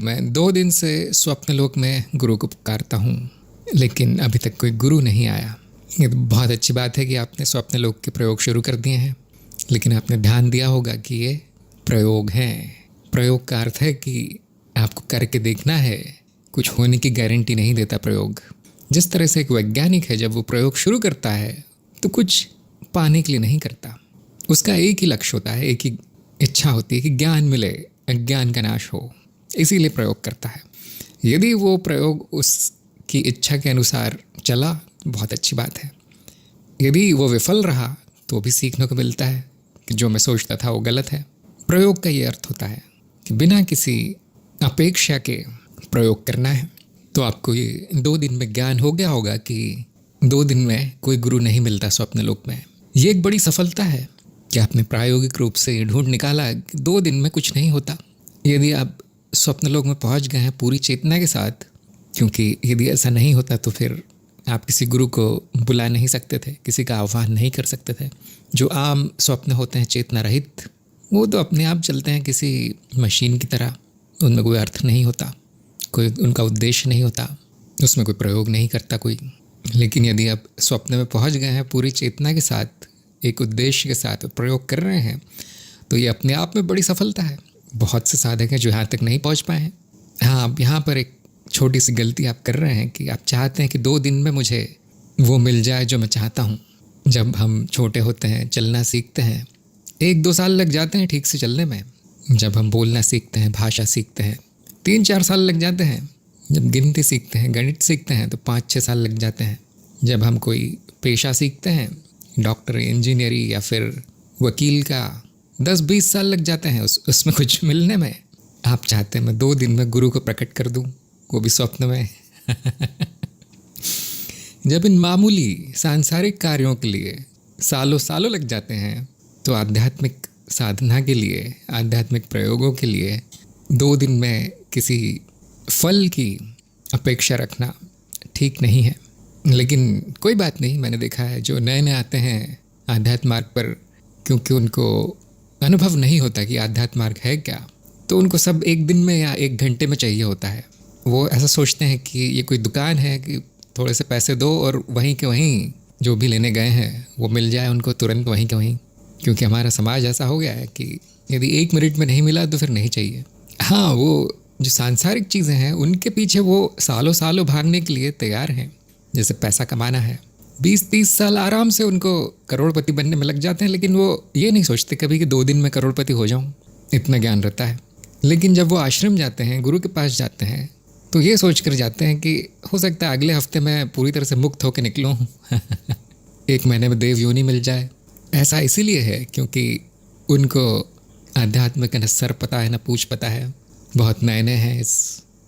मैं 2 दिन से स्वप्न लोक में गुरु को पुकारता हूँ, लेकिन अभी तक कोई गुरु नहीं आया। ये तो बहुत अच्छी बात है कि आपने स्वप्न लोक के प्रयोग शुरू कर दिए हैं, लेकिन आपने ध्यान दिया होगा कि ये प्रयोग हैं। प्रयोग का अर्थ है कि आपको करके देखना है, कुछ होने की गारंटी नहीं देता प्रयोग। जिस तरह से एक वैज्ञानिक है, जब वो प्रयोग शुरू करता है तो कुछ पाने के लिए नहीं करता। उसका एक ही लक्ष्य होता है, एक ही इच्छा होती है कि ज्ञान मिले, अज्ञान का नाश हो, इसीलिए प्रयोग करता है। यदि वो प्रयोग उसकी इच्छा के अनुसार चला, बहुत अच्छी बात है। यदि वो विफल रहा तो भी सीखने को मिलता है कि जो मैं सोचता था वो गलत है। प्रयोग का ये अर्थ होता है कि बिना किसी अपेक्षा के प्रयोग करना है। तो आपको ये 2 दिन में ज्ञान हो गया होगा कि 2 दिन में कोई गुरु नहीं मिलता स्वप्न लोक में। ये एक बड़ी सफलता है कि आपने प्रायोगिक रूप से ढूंढ निकाला कि 2 दिन में कुछ नहीं होता। यदि आप स्वप्न लोक में पहुंच गए हैं पूरी चेतना के साथ, क्योंकि यदि ऐसा नहीं होता तो फिर आप किसी गुरु को बुला नहीं सकते थे, किसी का आह्वान नहीं कर सकते थे। जो आम स्वप्न होते हैं चेतना रहित, वो तो अपने आप चलते हैं किसी मशीन की तरह। उनमें कोई अर्थ नहीं होता, कोई उनका उद्देश्य नहीं होता, उसमें कोई प्रयोग नहीं करता कोई। लेकिन यदि आप स्वप्न में पहुंच गए हैं पूरी चेतना के साथ, एक उद्देश्य के साथ प्रयोग कर रहे हैं, तो ये अपने आप में बड़ी सफलता है। बहुत से साधक हैं जो यहाँ तक नहीं पहुँच पाए हैं। हाँ, अब यहाँ पर एक छोटी सी गलती आप कर रहे हैं कि आप चाहते हैं कि 2 दिन में मुझे वो मिल जाए जो मैं चाहता हूँ। जब हम छोटे होते हैं, चलना सीखते हैं, 1-2 साल लग जाते हैं ठीक से चलने में। जब हम बोलना सीखते हैं, भाषा सीखते हैं, 3-4 साल लग जाते हैं। जब गिनती सीखते हैं, गणित सीखते हैं, तो 5-6 साल लग जाते हैं। जब हम कोई पेशा सीखते हैं, डॉक्टर, इंजीनियरिंग या फिर वकील का, 10-20 साल लग जाते हैं उसमें कुछ मिलने में। आप चाहते हैं मैं 2 दिन में गुरु को प्रकट कर दूं, वो भी स्वप्न में। जब इन मामूली सांसारिक कार्यों के लिए सालों सालों लग जाते हैं, तो आध्यात्मिक साधना के लिए, आध्यात्मिक प्रयोगों के लिए 2 दिन में किसी फल की अपेक्षा रखना ठीक नहीं है। लेकिन कोई बात नहीं, मैंने देखा है जो नए नए आते हैं आध्यात्म मार्ग पर, क्योंकि उनको अनुभव नहीं होता कि आध्यात्म मार्ग है क्या, तो उनको सब 1 दिन में या 1 घंटे में चाहिए होता है। वो ऐसा सोचते हैं कि ये कोई दुकान है कि थोड़े से पैसे दो और वहीं के वहीं जो भी लेने गए हैं वो मिल जाए उनको तुरंत वहीं के वहीं। क्योंकि हमारा समाज ऐसा हो गया है कि यदि 1 मिनट में नहीं मिला तो फिर नहीं चाहिए। हाँ, वो जो सांसारिक चीज़ें हैं उनके पीछे वो सालों सालों भागने के लिए तैयार हैं। जैसे पैसा कमाना है, 20-30 साल आराम से उनको करोड़पति बनने में लग जाते हैं, लेकिन वो ये नहीं सोचते कभी कि 2 दिन में करोड़पति हो जाऊं। इतना ज्ञान रहता है। लेकिन जब वो आश्रम जाते हैं, गुरु के पास जाते हैं, तो ये सोच कर जाते हैं कि हो सकता है अगले हफ्ते मैं पूरी तरह से मुक्त होकर निकलूँ। 1 महीने में देव योनि मिल जाए। ऐसा इसीलिए है क्योंकि उनको अध्यात्म का न सर पता है न पूछ पता है। बहुत नए नए हैं इस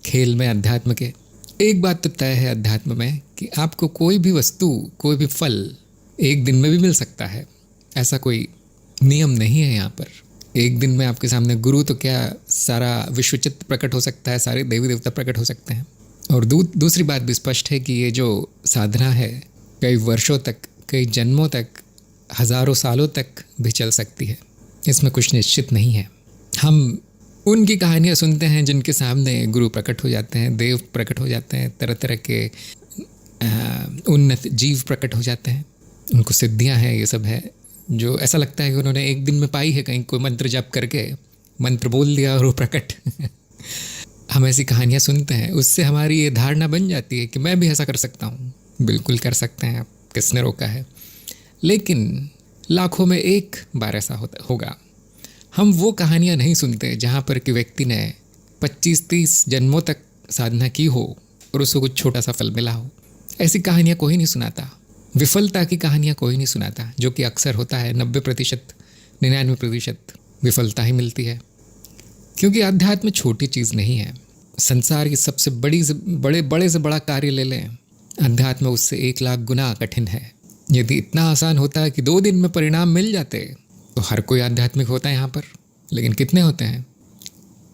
खेल में अध्यात्म के। एक बात तो तय है अध्यात्म में कि आपको कोई भी वस्तु, कोई भी फल 1 दिन में भी मिल सकता है। ऐसा कोई नियम नहीं है यहाँ पर। 1 दिन में आपके सामने गुरु तो क्या, सारा विश्वचित्र प्रकट हो सकता है, सारे देवी देवता प्रकट हो सकते हैं। और दूसरी बात भी स्पष्ट है कि ये जो साधना है कई वर्षों तक, कई जन्मों तक, हज़ारों सालों तक भी चल सकती है। इसमें कुछ निश्चित नहीं है। हम उनकी कहानियाँ सुनते हैं जिनके सामने गुरु प्रकट हो जाते हैं, देव प्रकट हो जाते हैं, तरह तरह के उन्नत जीव प्रकट हो जाते हैं, उनको सिद्धियाँ हैं, ये सब है जो ऐसा लगता है कि उन्होंने 1 दिन में पाई है। कहीं कोई मंत्र जप करके मंत्र बोल दिया और वो प्रकट। हम ऐसी कहानियाँ सुनते हैं, उससे हमारी ये धारणा बन जाती है कि मैं भी ऐसा कर सकता हूँ। बिल्कुल कर सकते हैं आप, किसने रोका है। लेकिन लाखों में 1 बार ऐसा होगा। हम वो कहानियाँ नहीं सुनते जहाँ पर कि व्यक्ति ने 25-30 जन्मों तक साधना की हो और उसको कुछ छोटा सा फल मिला हो। ऐसी कहानियाँ कोई नहीं सुनाता। विफलता की कहानियाँ कोई नहीं सुनाता, जो कि अक्सर होता है। 90%, 99% विफलता ही मिलती है। क्योंकि अध्यात्म छोटी चीज़ नहीं है। संसार की सबसे बड़े से बड़ा कार्य ले लें, अध्यात्म उससे 1 लाख गुना कठिन है। यदि इतना आसान होता है कि 2 दिन में परिणाम मिल जाते तो हर कोई आध्यात्मिक होता है यहाँ पर। लेकिन कितने होते हैं?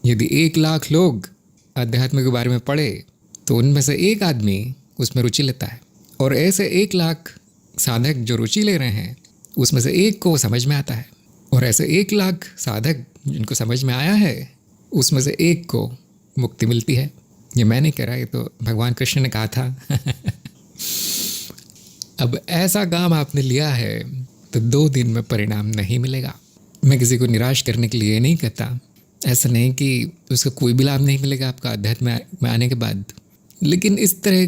यदि 1 लाख लोग अध्यात्म के बारे में पढ़े तो उनमें से 1 आदमी उसमें रुचि लेता है। और ऐसे 1 लाख साधक जो रुचि ले रहे हैं उसमें से 1 को समझ में आता है। और ऐसे 1 लाख साधक जिनको समझ में आया है उसमें से 1 को मुक्ति मिलती है। ये मैं नहीं कह रहा, ये तो भगवान कृष्ण ने कहा था। अब ऐसा काम आपने लिया है तो 2 दिन में परिणाम नहीं मिलेगा। मैं किसी को निराश करने के लिए नहीं कहता, ऐसा नहीं कि उसका कोई भी लाभ नहीं मिलेगा आपका अध्यात्म में आने के बाद, लेकिन इस तरह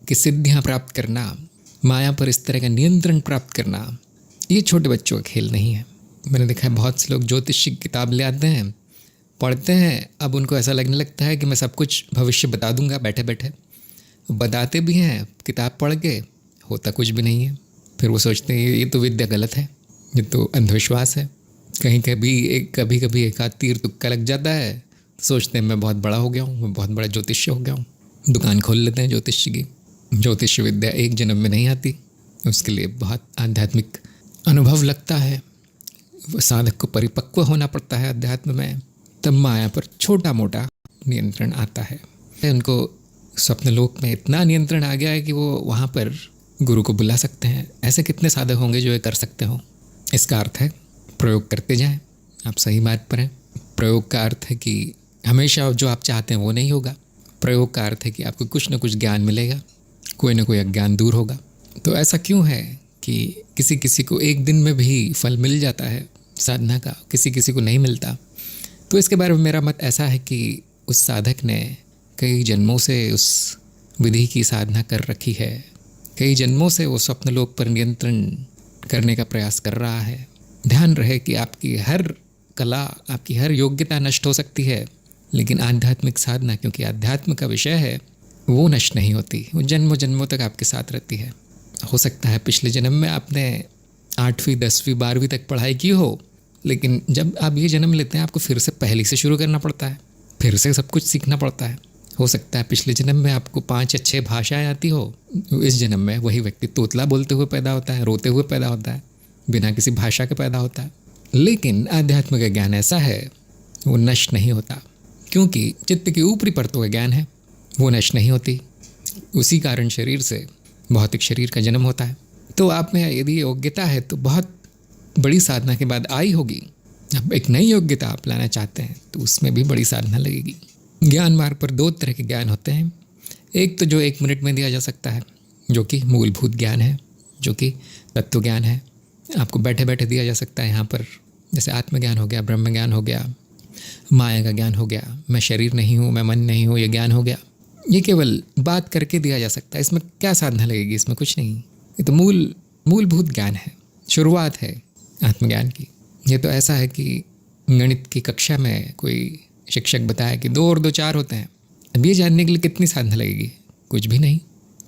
की सिद्धियाँ प्राप्त करना, माया पर इस तरह का नियंत्रण प्राप्त करना, ये छोटे बच्चों का खेल नहीं है। मैंने देखा है बहुत से लोग ज्योतिष की किताब ले आते हैं, पढ़ते हैं, अब उनको ऐसा लगने लगता है कि मैं सब कुछ भविष्य बता दूंगा बैठे बैठे। बताते भी हैं, किताब पढ़ के होता कुछ भी नहीं है। फिर वो सोचते हैं ये तो विद्या गलत है, ये तो अंधविश्वास है। कभी कभी एक आध तीर तुक्का लग जाता है तो सोचते हैं मैं बहुत बड़ा हो गया हूँ, मैं बहुत बड़ा ज्योतिष्य हो गया हूँ। दुकान खोल लेते हैं ज्योतिष्य की। ज्योतिष विद्या एक जन्म में नहीं आती, उसके लिए बहुत आध्यात्मिक अनुभव लगता है। साधक को परिपक्व होना पड़ता है अध्यात्म में, तब माया पर छोटा मोटा नियंत्रण आता है। उनको स्वप्नलोक में इतना नियंत्रण आ गया है कि वो वहाँ पर गुरु को बुला सकते हैं। ऐसे कितने साधक होंगे जो ये कर सकते हो। इसका अर्थ है प्रयोग करते जाएं, आप सही मार्ग पर हैं। प्रयोग का अर्थ है कि हमेशा जो आप चाहते हैं वो नहीं होगा। प्रयोग का अर्थ है कि आपको कुछ न कुछ ज्ञान मिलेगा, कोई ना कोई अज्ञान दूर होगा। तो ऐसा क्यों है कि किसी किसी को एक दिन में भी फल मिल जाता है साधना का, किसी किसी को नहीं मिलता? तो इसके बारे में मेरा मत ऐसा है कि उस साधक ने कई जन्मों से उस विधि की साधना कर रखी है, कई जन्मों से वो स्वप्नलोक पर नियंत्रण करने का प्रयास कर रहा है। ध्यान रहे कि आपकी हर कला, आपकी हर योग्यता नष्ट हो सकती है, लेकिन आध्यात्मिक साधना, क्योंकि आध्यात्म का विषय है, वो नष्ट नहीं होती, वो जन्मों जन्मों तक आपके साथ रहती है। हो सकता है पिछले जन्म में आपने 8वीं 10वीं 12वीं तक पढ़ाई की हो, लेकिन जब आप ये जन्म लेते हैं आपको फिर से पहले से शुरू करना पड़ता है, फिर से सब कुछ सीखना पड़ता है। हो सकता है पिछले जन्म में आपको 5 या 6 भाषाएं आती हो, इस जन्म में वही व्यक्ति तोतला बोलते हुए पैदा होता है, रोते हुए पैदा होता है, बिना किसी भाषा के पैदा होता है। लेकिन आध्यात्म का ज्ञान ऐसा है, वो नष्ट नहीं होता, क्योंकि चित्त की ऊपरी परतों का ज्ञान है, वो नष्ट नहीं होती। उसी कारण शरीर से भौतिक शरीर का जन्म होता है। तो आप में यदि योग्यता है तो बहुत बड़ी साधना के बाद आई होगी। अब एक नई योग्यता आप लाना चाहते हैं तो उसमें भी बड़ी साधना लगेगी। ज्ञान मार्ग पर 2 तरह के ज्ञान होते हैं। एक तो जो 1 मिनट में दिया जा सकता है, जो कि मूलभूत ज्ञान है, जो कि तत्व ज्ञान है, आपको बैठे बैठे दिया जा सकता है यहाँ पर। जैसे आत्मज्ञान हो गया, ब्रह्म ज्ञान हो गया, माया का ज्ञान हो गया, मैं शरीर नहीं हूँ, मैं मन नहीं हूँ, ये ज्ञान हो गया। ये केवल बात करके दिया जा सकता है। इसमें क्या साधना लगेगी? इसमें कुछ नहीं। ये तो मूलभूत ज्ञान है, शुरुआत है आत्मज्ञान की। ये तो ऐसा है कि गणित की कक्षा में कोई शिक्षक बताया कि 2 और 2 4 होते हैं। अब ये जानने के लिए कितनी साधना लगेगी? कुछ भी नहीं,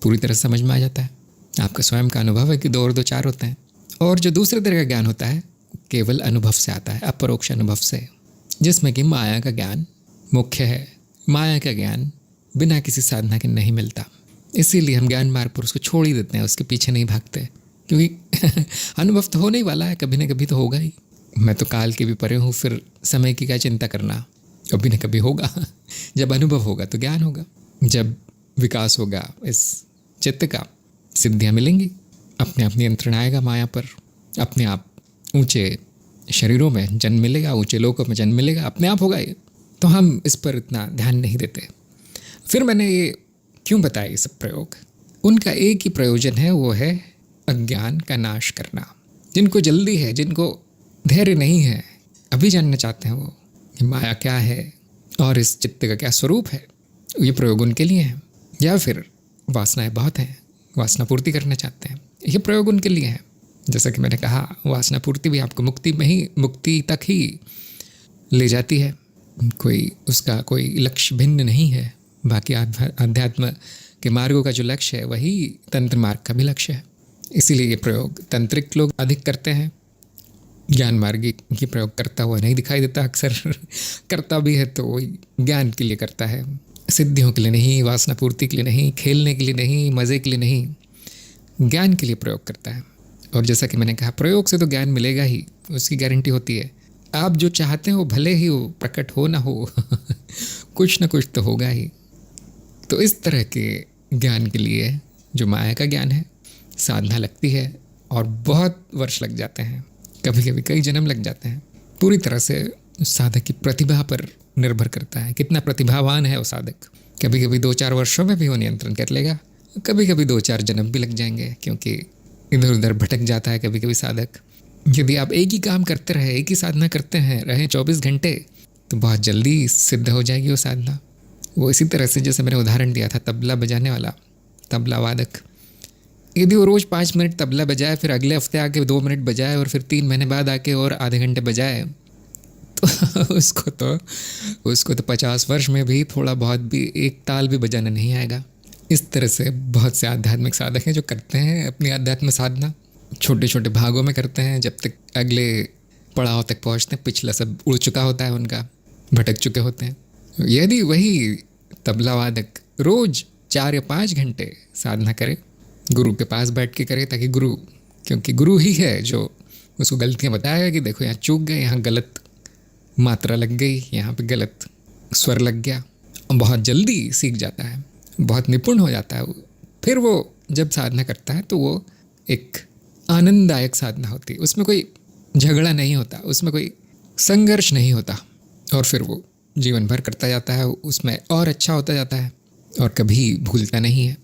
पूरी तरह समझ में आ जाता है। आपका स्वयं का अनुभव है कि 2 और 2 4 होते हैं। और जो दूसरे तरह का ज्ञान होता है केवल अनुभव से आता है, अपरोक्ष अनुभव से, जिसमें कि माया का ज्ञान मुख्य है। माया का ज्ञान बिना किसी साधना के नहीं मिलता, इसीलिए हम ज्ञान मार्ग पर उसको छोड़ ही देते हैं, उसके पीछे नहीं भागते, क्योंकि अनुभव तो होने ही वाला है, कभी ना कभी तो होगा ही। मैं तो काल के भी परे हूँ, फिर समय की क्या चिंता करना, कभी ना कभी होगा। जब अनुभव होगा तो ज्ञान होगा, जब विकास होगा इस चित्त का, सिद्धियाँ मिलेंगी, अपने आप नियंत्रण आएगा माया पर, अपने आप ऊंचे शरीरों में जन्म मिलेगा, ऊंचे लोकों में जन्म मिलेगा, अपने आप होगा ये। तो हम इस पर इतना ध्यान नहीं देते। फिर मैंने ये क्यों बताया ये सब प्रयोग? उनका एक ही प्रयोजन है, वो है अज्ञान का नाश करना। जिनको जल्दी है, जिनको धैर्य नहीं है, अभी जानना चाहते हैं वो कि माया क्या है और इस चित्त का क्या स्वरूप है, ये प्रयोग उनके लिए हैं। या फिर वासनाएं बहुत हैं, वासना पूर्ति करना चाहते हैं, ये प्रयोग उनके लिए है। जैसा कि मैंने कहा, वासना पूर्ति भी आपको मुक्ति तक ही ले जाती है, उसका कोई लक्ष्य भिन्न नहीं है। बाकी अध्यात्म के मार्गों का जो लक्ष्य है वही तंत्र मार्ग का भी लक्ष्य है। इसीलिए ये प्रयोग तंत्रिक लोग अधिक करते हैं, ज्ञान मार्गी की प्रयोग करता हुआ नहीं दिखाई देता। अक्सर करता भी है तो वही ज्ञान के लिए करता है, सिद्धियों के लिए नहीं, वासना पूर्ति के लिए नहीं, खेलने के लिए नहीं, मज़े के लिए नहीं, ज्ञान के लिए प्रयोग करता है। और जैसा कि मैंने कहा, प्रयोग से तो ज्ञान मिलेगा ही, उसकी गारंटी होती है। आप जो चाहते हो भले ही वो प्रकट हो ना हो कुछ ना कुछ तो होगा ही। तो इस तरह के ज्ञान के लिए जो माया का ज्ञान है, साधना लगती है और बहुत वर्ष लग जाते हैं, कभी कभी कई जन्म लग जाते हैं। पूरी तरह से साधक की प्रतिभा पर निर्भर करता है, कितना प्रतिभावान है वो साधक। कभी कभी 2-4 वर्षों में भी वो नियंत्रण कर लेगा, कभी कभी 2-4 जन्म भी लग जाएंगे, क्योंकि इधर उधर भटक जाता है कभी कभी साधक। यदि आप एक ही काम करते रहे, एक ही साधना करते हैं रहे 24 घंटे, तो बहुत जल्दी सिद्ध हो जाएगी वो साधना। वो इसी तरह से जैसे मैंने उदाहरण दिया था तबला बजाने वाला, तबला वादक, यदि वो रोज़ 5 मिनट तबला बजाए, फिर अगले हफ्ते आके 2 मिनट बजाए, और फिर 3 महीने बाद आके और आधे घंटे बजाए, तो उसको तो 50 वर्ष में भी थोड़ा बहुत भी एक ताल भी बजाना नहीं आएगा। इस तरह से बहुत से आध्यात्मिक साधक हैं जो करते हैं अपनी आध्यात्म साधना, छोटे छोटे भागों में करते हैं, जब तक अगले पड़ाव तक पहुँचते हैं पिछला सब उड़ चुका होता है उनका, भटक चुके होते हैं। यदि वही तबला वादक रोज़ 4 या 5 घंटे साधना करे, गुरु के पास बैठ के करे, ताकि गुरु, क्योंकि गुरु ही है जो उसको गलतियाँ बताएगा कि देखो यहाँ चूक गए, यहाँ गलत मात्रा लग गई, यहाँ पे गलत स्वर लग गया, और बहुत जल्दी सीख जाता है, बहुत निपुण हो जाता है। फिर वो जब साधना करता है तो वो एक आनंददायक साधना होती है, उसमें कोई झगड़ा नहीं होता, उसमें कोई संघर्ष नहीं होता, और फिर वो जीवन भर करता जाता है, उसमें और अच्छा होता जाता है और कभी भूलता नहीं है।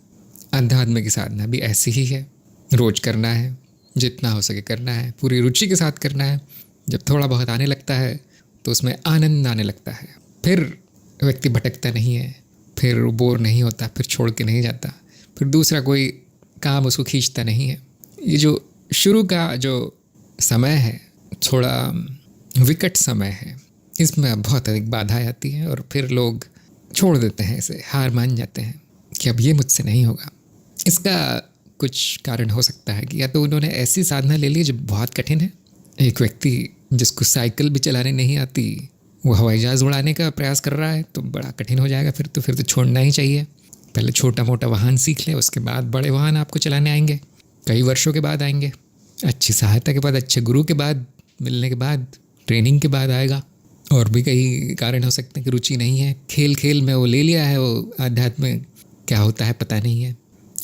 आध्यात्म की साधना भी ऐसी ही है, रोज करना है, जितना हो सके करना है, पूरी रुचि के साथ करना है। जब थोड़ा बहुत आने लगता है तो उसमें आनंद आने लगता है, फिर व्यक्ति भटकता नहीं है, फिर बोर नहीं होता, फिर छोड़ के नहीं जाता, फिर दूसरा कोई काम उसको खींचता नहीं है। ये जो शुरू का जो समय है थोड़ा विकट समय है, इसमें बहुत अधिक बाधाएं आती हैं और फिर लोग छोड़ देते हैं, इसे हार मान जाते हैं कि अब ये मुझसे नहीं होगा। इसका कुछ कारण हो सकता है कि या तो उन्होंने ऐसी साधना ले ली जो बहुत कठिन है। एक व्यक्ति जिसको साइकिल भी चलाने नहीं आती, वो हवाई जहाज़ उड़ाने का प्रयास कर रहा है, तो बड़ा कठिन हो जाएगा। फिर तो छोड़ना ही चाहिए। पहले छोटा मोटा वाहन सीख ले, उसके बाद बड़े वाहन आपको चलाने आएंगे, कई वर्षों के बाद आएंगे, अच्छी सहायता के बाद, अच्छे गुरु के बाद मिलने के बाद, ट्रेनिंग के बाद आएगा। और भी कई कारण हो सकते हैं कि रुचि नहीं है, खेल खेल में वो ले लिया है, वो आध्यात्म क्या होता है पता नहीं है।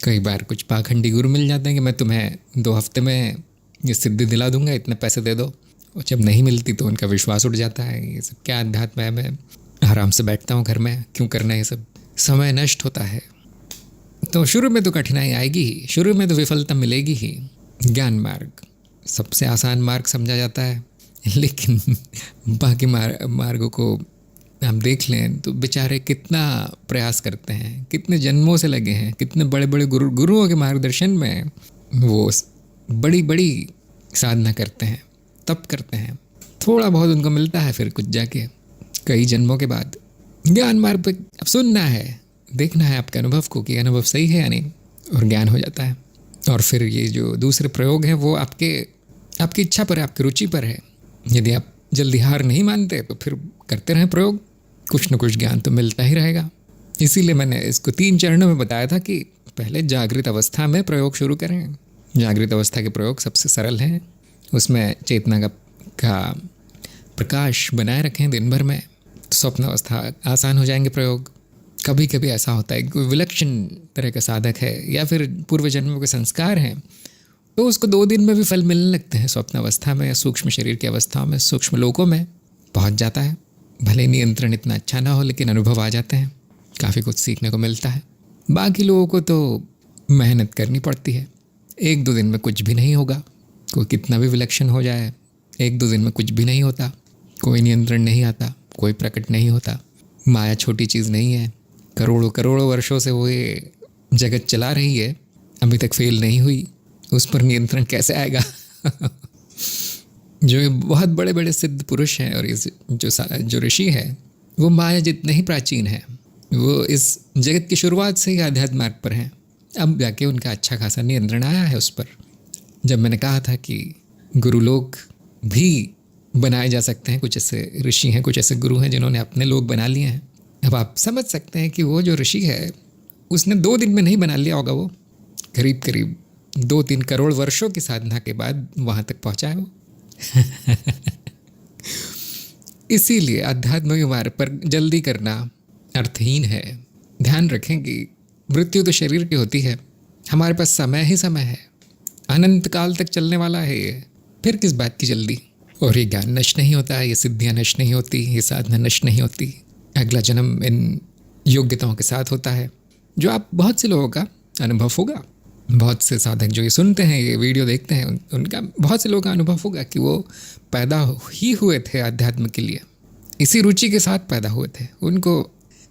कई बार कुछ पाखंडी गुरु मिल जाते हैं कि मैं तुम्हें 2 हफ्ते में ये सिद्धि दिला दूंगा, इतने पैसे दे दो, और जब नहीं मिलती तो उनका विश्वास उठ जाता है। ये सब क्या अध्यात्म है, मैं आराम से बैठता हूँ घर में, क्यों करना है ये सब, समय नष्ट होता है। तो शुरू में तो कठिनाई आएगी ही, शुरू में तो विफलता मिलेगी ही। ज्ञान मार्ग सबसे आसान मार्ग समझा जाता है, लेकिन बाकी मार्गों को हम देख लें तो बेचारे कितना प्रयास करते हैं, कितने जन्मों से लगे हैं, कितने बड़े बड़े गुरुओं के मार्गदर्शन में वो बड़ी बड़ी साधना करते हैं, तप करते हैं, थोड़ा बहुत उनको मिलता है, फिर कुछ जाके कई जन्मों के बाद ज्ञान मार्ग पे अब सुनना है, देखना है आपके अनुभव को कि अनुभव सही है या नहीं, और ज्ञान हो जाता है। और फिर ये जो दूसरे प्रयोग हैं वो आपकी इच्छा पर है, आपकी रुचि पर है। यदि आप जल्दी हार नहीं मानते तो फिर करते रहें प्रयोग, कुछ न कुछ ज्ञान तो मिलता ही रहेगा। इसीलिए मैंने इसको 3 चरणों में बताया था कि पहले जागृत अवस्था में प्रयोग शुरू करें। जागृत अवस्था के प्रयोग सबसे सरल हैं, उसमें चेतना का प्रकाश बनाए रखें दिन भर में। स्वप्न अवस्था आसान हो जाएंगे प्रयोग। कभी कभी ऐसा होता है कोई विलक्षण तरह का साधक है या फिर पूर्व जन्मों के संस्कार हैं, तो उसको 2 दिन में भी फल मिलने लगते हैं। स्वप्न अवस्था में, सूक्ष्म शरीर की अवस्था में, सूक्ष्म लोकों में पहुंच जाता है। भले नियंत्रण इतना अच्छा ना हो, लेकिन अनुभव आ जाते हैं, काफ़ी कुछ सीखने को मिलता है। बाकी लोगों को तो मेहनत करनी पड़ती है। 1-2 दिन में कुछ भी नहीं होगा। कोई कितना भी विलक्षण हो जाए, 1-2 दिन में कुछ भी नहीं होता। कोई नियंत्रण नहीं आता, कोई प्रकट नहीं होता। माया छोटी चीज़ नहीं है, करोड़ों करोड़ों वर्षों से वो ये जगत चला रही है, अभी तक फेल नहीं हुई, उस पर नियंत्रण कैसे आएगा? जो बहुत बड़े बड़े सिद्ध पुरुष हैं और इस जो ऋषि है वो माया जितने ही प्राचीन है, वो इस जगत की शुरुआत से ही आध्यात्म मार्ग पर हैं। अब जाके उनका अच्छा खासा नियंत्रण आया है उस पर। जब मैंने कहा था कि गुरु लोग भी बनाए जा सकते हैं, कुछ ऐसे ऋषि हैं, कुछ ऐसे गुरु हैं जिन्होंने अपने लोग बना लिए हैं। अब आप समझ सकते हैं कि वो जो ऋषि है उसने 2 दिन में नहीं बना लिया होगा, वो करीब करीब 2-3 करोड़ वर्षों की साधना के बाद वहाँ तक पहुँचा है वो। इसीलिए अध्यात्म के मार्ग पर जल्दी करना अर्थहीन है। ध्यान रखें कि मृत्यु तो शरीर की होती है, हमारे पास समय ही समय है, अनंत काल तक चलने वाला है ये, फिर किस बात की जल्दी। और ये ज्ञान नष्ट नहीं होता, ये सिद्धियाँ नष्ट नहीं होती, ये साधना नष्ट नहीं होती। अगला जन्म इन योग्यताओं के साथ होता है, जो आप बहुत से लोगों का अनुभव होगा। बहुत से साधक जो ये सुनते हैं, ये वीडियो देखते हैं, उनका बहुत से लोगों का अनुभव होगा कि वो पैदा ही हुए थे अध्यात्म के लिए, इसी रुचि के साथ पैदा हुए थे। उनको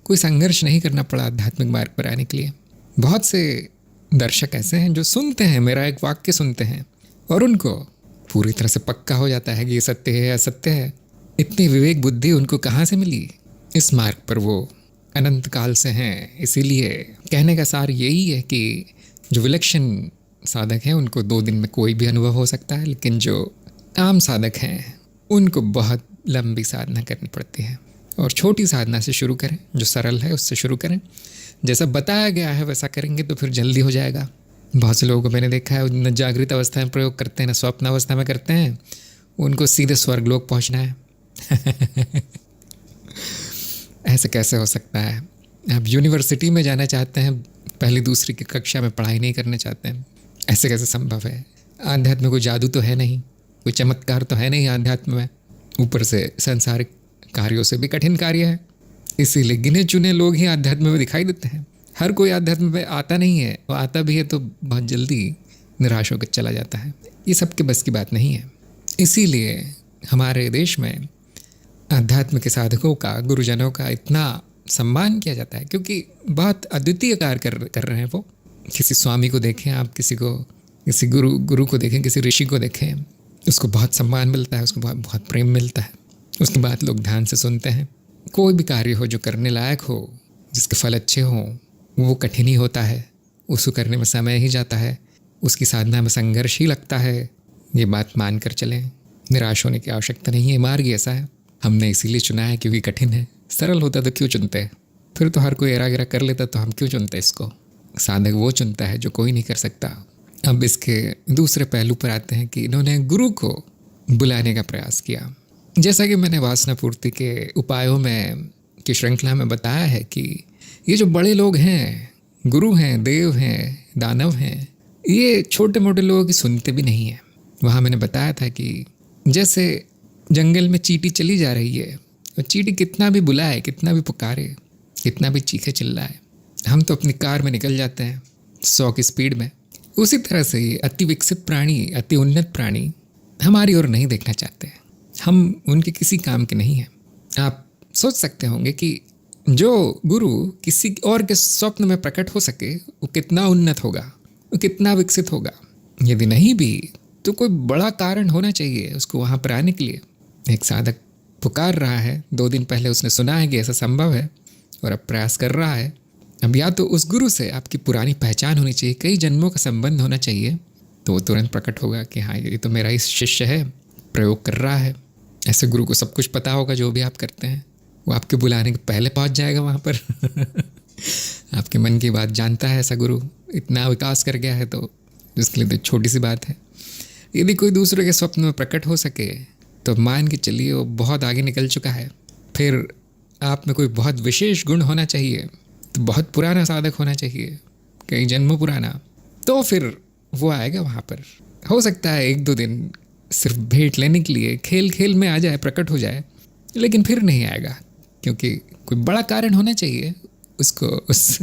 कोई संघर्ष नहीं करना पड़ा आध्यात्मिक मार्ग पर आने के लिए। बहुत से दर्शक ऐसे हैं जो सुनते हैं, मेरा एक वाक्य सुनते हैं और उनको पूरी तरह से पक्का हो जाता है कि ये सत्य है, असत्य है। इतनी विवेक बुद्धि उनको कहाँ से मिली? इस मार्ग पर वो अनंत काल से हैं। इसीलिए कहने का सार यही है कि जो विलक्षण साधक हैं उनको 2 दिन में कोई भी अनुभव हो सकता है, लेकिन जो आम साधक हैं उनको बहुत लंबी साधना करनी पड़ती है। और छोटी साधना से शुरू करें, जो सरल है उससे शुरू करें। जैसा बताया गया है वैसा करेंगे तो फिर जल्दी हो जाएगा। बहुत से लोगों को मैंने देखा है, न जागृत अवस्था में प्रयोग करते हैं, न स्वप्न अवस्था में करते हैं, उनको सीधे स्वर्गलोक पहुंचना है। ऐसे कैसे हो सकता है? आप यूनिवर्सिटी में जाना चाहते हैं, पहली दूसरी की कक्षा में पढ़ाई नहीं करना चाहते हैं, ऐसे कैसे संभव है? आध्यात्म में कोई जादू तो है नहीं, कोई चमत्कार तो है नहीं आध्यात्म में। ऊपर से सांसारिक कार्यों से भी कठिन कार्य है, इसीलिए गिने चुने लोग ही आध्यात्म में दिखाई देते हैं। हर कोई आध्यात्म में आता नहीं है, वो आता भी है तो बहुत जल्दी निराश होकर चला जाता है। ये सबके बस की बात नहीं है। इसीलिए हमारे देश में आध्यात्म के साधकों का, गुरुजनों का इतना सम्मान किया जाता है, क्योंकि बहुत अद्वितीय कार्य कर रहे हैं वो। किसी स्वामी को देखें आप, किसी गुरु को देखें, किसी ऋषि को देखें, उसको बहुत सम्मान मिलता है, उसको बहुत प्रेम मिलता है। उसकी बात लोग ध्यान से सुनते हैं। कोई भी कार्य हो जो करने लायक हो, जिसके फल अच्छे हों, वो कठिन ही होता है, उसको करने में समय ही जाता है, उसकी साधना में संघर्ष ही लगता है। ये बात मान कर चलें, निराश होने की आवश्यकता नहीं है। मार्ग ऐसा है, हमने इसीलिए चुना है क्योंकि कठिन है। सरल होता तो क्यों चुनते हैं? फिर तो हर कोई एरा गिरा कर लेता, तो हम क्यों चुनते इसको? साधक वो चुनता है जो कोई नहीं कर सकता। अब इसके दूसरे पहलू पर आते हैं कि इन्होंने गुरु को बुलाने का प्रयास किया। जैसा कि मैंने वासना पूर्ति के उपायों में की श्रृंखला में बताया है कि ये जो बड़े लोग हैं, गुरु हैं, देव हैं, दानव हैं, ये छोटे मोटे लोगों की सुनते भी नहीं हैं। वहाँ मैंने बताया था कि जैसे जंगल में चींटी चली जा रही है, और चींटी कितना भी बुलाए, कितना भी पुकारे, कितना भी चीखे चिल्लाए, हम तो अपनी कार में निकल जाते हैं 100 की स्पीड में। उसी तरह से ये अति विकसित प्राणी, अति उन्नत प्राणी हमारी ओर नहीं देखना चाहते हैं। हम उनके किसी काम के नहीं हैं। आप सोच सकते होंगे कि जो गुरु किसी और के स्वप्न में प्रकट हो सके, वो कितना उन्नत होगा, वो कितना विकसित होगा। यदि नहीं भी तो कोई बड़ा कारण होना चाहिए उसको वहाँ पर आने के लिए। एक साधक पुकार रहा है, 2 दिन पहले उसने सुना है कि ऐसा संभव है और अब प्रयास कर रहा है। अब या तो उस गुरु से आपकी पुरानी पहचान होनी चाहिए, कई जन्मों का संबंध होना चाहिए, तो वो तुरंत प्रकट होगा कि हाँ, ये तो मेरा ही शिष्य है, प्रयोग कर रहा है। ऐसे गुरु को सब कुछ पता होगा, जो भी आप करते हैं वो आपके बुलाने के पहले पहुंच जाएगा वहाँ पर। आपके मन की बात जानता है ऐसा गुरु, इतना विकास कर गया है, तो जिसके लिए तो छोटी सी बात है। यदि कोई दूसरे के स्वप्न में प्रकट हो सके तो मान के चलिए वो बहुत आगे निकल चुका है। फिर आप में कोई बहुत विशेष गुण होना चाहिए, तो बहुत पुराना साधक होना चाहिए, कई जन्मों पुराना, तो फिर वो आएगा वहाँ पर। हो सकता है 1-2 दिन सिर्फ भेंट लेने के लिए खेल खेल में आ जाए, प्रकट हो जाए, लेकिन फिर नहीं आएगा, क्योंकि कोई बड़ा कारण होना चाहिए उसको उस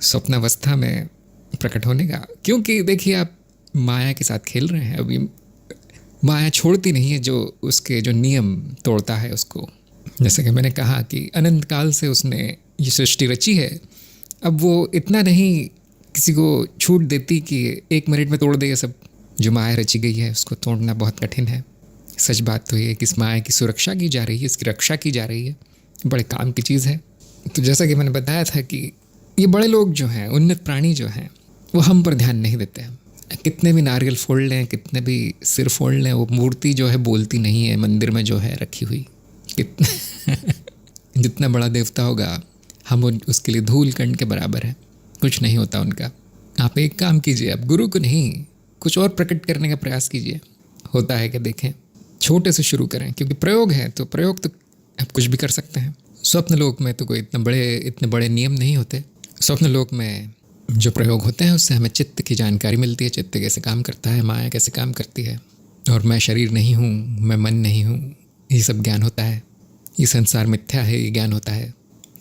स्वप्नावस्था में प्रकट होने का। क्योंकि देखिए, आप माया के साथ खेल रहे हैं। अभी माया छोड़ती नहीं है जो उसके जो नियम तोड़ता है उसको। जैसे कि मैंने कहा कि अनंत काल से उसने ये सृष्टि रची है। अब वो इतना नहीं किसी को छूट देती कि 1 मिनट में तोड़ दे ये सब। जो माया रची गई है उसको तोड़ना बहुत कठिन है। सच बात तो ये है कि इस माया की सुरक्षा की जा रही है, इसकी रक्षा की जा रही है, बड़े काम की चीज़ है। तो जैसा कि मैंने बताया था कि ये बड़े लोग जो हैं, उन्नत प्राणी जो हैं, वो हम पर ध्यान नहीं देते हैं। कितने भी नारियल फोड़ लें, कितने भी सिर फोड़ लें, वो मूर्ति जो है बोलती नहीं है मंदिर में जो है रखी हुई। कितना जितना बड़ा देवता होगा, हम उसके लिए धूल कण के बराबर हैं, कुछ नहीं होता उनका। आप एक काम कीजिए, आप गुरु को नहीं कुछ और प्रकट करने का प्रयास कीजिए। होता है कि देखें, छोटे से शुरू करें, क्योंकि प्रयोग है तो प्रयोग तो आप कुछ भी कर सकते हैं। स्वप्न लोक में तो कोई इतने बड़े नियम नहीं होते। स्वप्न लोक में जो प्रयोग होते हैं उससे हमें चित्त की जानकारी मिलती है, चित्त कैसे काम करता है, माया कैसे काम करती है। और मैं शरीर नहीं हूँ, मैं मन नहीं हूँ, ये सब ज्ञान होता है। ये संसार मिथ्या है, ये ज्ञान होता है।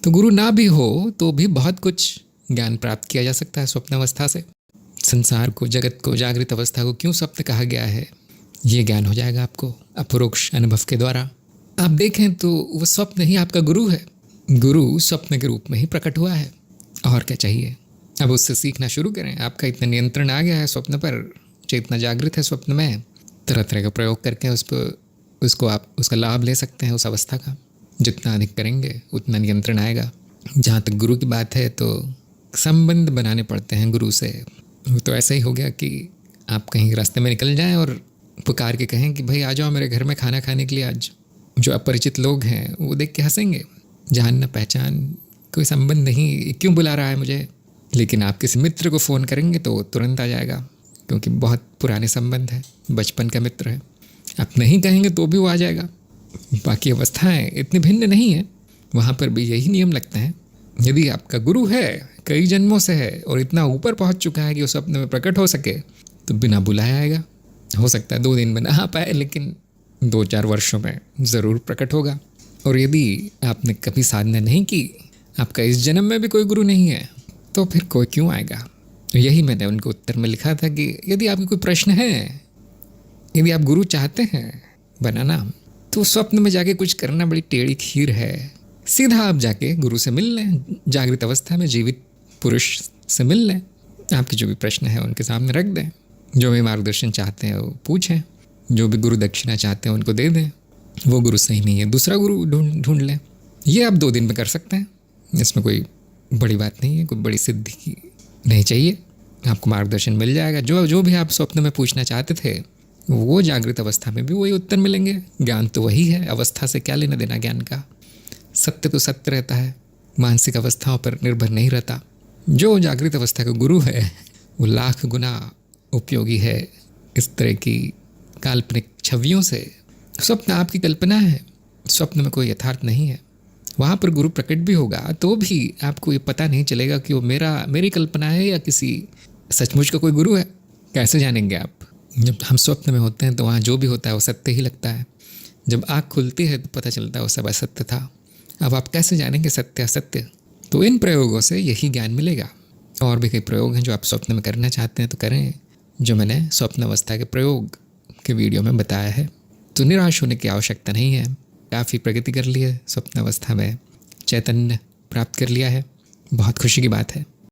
तो गुरु ना भी हो तो भी बहुत कुछ ज्ञान प्राप्त किया जा सकता है स्वप्न अवस्था से। संसार को, जगत को, जागृत अवस्था को क्यों स्वप्न कहा गया है, ये ज्ञान हो जाएगा आपको अपरोक्ष अनुभव के द्वारा। आप देखें तो वो स्वप्न ही आपका गुरु है। गुरु स्वप्न के रूप में ही प्रकट हुआ है, और क्या चाहिए। अब उससे सीखना शुरू करें। आपका इतना नियंत्रण आ गया है स्वप्न पर, चेतना जागृत है स्वप्न में, तरह तरह का प्रयोग करके उसको आप उसका लाभ ले सकते हैं। उस अवस्था का जितना अधिक करेंगे उतना नियंत्रण आएगा। जहाँ तक गुरु की बात है तो संबंध बनाने पड़ते हैं गुरु से। तो ऐसा ही हो गया कि आप कहीं रास्ते में निकल जाएं और पुकार के कहें कि भाई आ जाओ मेरे घर में खाना खाने के लिए आज। जो अपरिचित लोग हैं वो देख के हंसेंगे, जान न पहचान, कोई संबंध नहीं, क्यों बुला रहा है मुझे। लेकिन आप किसी मित्र को फ़ोन करेंगे तो तुरंत आ जाएगा, क्योंकि बहुत पुराने संबंध है, बचपन का मित्र है। आप नहीं कहेंगे तो भी वो आ जाएगा। बाकी अवस्थाएं इतनी भिन्न नहीं है, वहाँ पर भी यही नियम लगता है। यदि आपका गुरु है, कई जन्मों से है और इतना ऊपर पहुँच चुका है कि उस स्वप्न में प्रकट हो सके, तो बिना बुलाया आएगा। हो सकता है 2 दिन में ना आ पाए, लेकिन 2-4 वर्षों में ज़रूर प्रकट होगा। और यदि आपने कभी साधना नहीं की, आपका इस जन्म में भी कोई गुरु नहीं है, तो फिर कोई क्यों आएगा। तो यही मैंने उनको उत्तर में लिखा था कि यदि आपके कोई प्रश्न है, यदि आप गुरु चाहते हैं बनाना, तो स्वप्न में जाके कुछ करना बड़ी टेढ़ी खीर है। सीधा आप जाके गुरु से मिल लें, जागृत अवस्था में जीवित पुरुष से मिल लें। आपके जो भी प्रश्न है उनके सामने रख दें, जो भी मार्गदर्शन चाहते हैं वो पूछें, जो भी गुरु दक्षिणा चाहते हैं उनको दे दें। वो गुरु सही नहीं है, दूसरा गुरु ढूंढ लें। ये आप 2 दिन में कर सकते हैं, इसमें कोई बड़ी बात नहीं है, कोई बड़ी सिद्धि की नहीं चाहिए। आपको मार्गदर्शन मिल जाएगा। जो भी आप स्वप्न में पूछना चाहते थे वो जागृत अवस्था में भी वही उत्तर मिलेंगे। ज्ञान तो वही है, अवस्था से क्या लेना देना ज्ञान का। सत्य तो सत्य रहता है, मानसिक अवस्थाओं पर निर्भर नहीं रहता। जो जागृत अवस्था का गुरु है वो लाख गुना उपयोगी है इस तरह की काल्पनिक छवियों से। स्वप्न आपकी कल्पना है, स्वप्न में कोई यथार्थ नहीं है। वहाँ पर गुरु प्रकट भी होगा तो भी आपको ये पता नहीं चलेगा कि वो मेरी कल्पना है या किसी सचमुच का कोई गुरु है। कैसे जानेंगे आप। जब हम स्वप्न में होते हैं तो वहाँ जो भी होता है वो सत्य ही लगता है। जब आँख खुलती है तो पता चलता है वो सब असत्य था। अब आप कैसे जानेंगे सत्य असत्य। तो इन प्रयोगों से यही ज्ञान मिलेगा। और भी कई प्रयोग हैं जो आप स्वप्न में करना चाहते हैं तो करें, जो मैंने स्वप्न अवस्था के प्रयोग के वीडियो में बताया है। तो निराश होने की आवश्यकता नहीं है। काफ़ी प्रगति कर ली है, स्वप्न अवस्था में चैतन्य प्राप्त कर लिया है, बहुत खुशी की बात है।